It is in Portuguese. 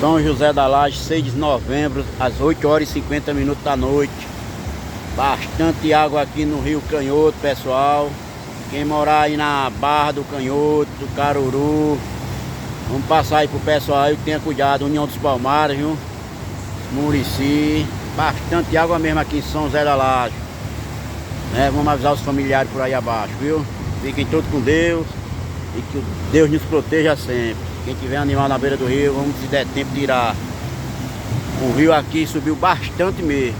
São José da Laje, 6 de novembro, às 8h50 da noite. Bastante água aqui no Rio Canhoto, pessoal. Quem morar aí na Barra do Canhoto, do Caruru, vamos passar aí pro pessoal aí que tenha cuidado. União dos Palmares, viu? Murici. Bastante água mesmo aqui em São José da Laje. Vamos avisar os familiares por aí abaixo, viu? Fiquem todos com Deus e que Deus nos proteja sempre. Quem tiver animal na beira do rio, vamos, se der tempo, tirar. O rio aqui subiu bastante mesmo.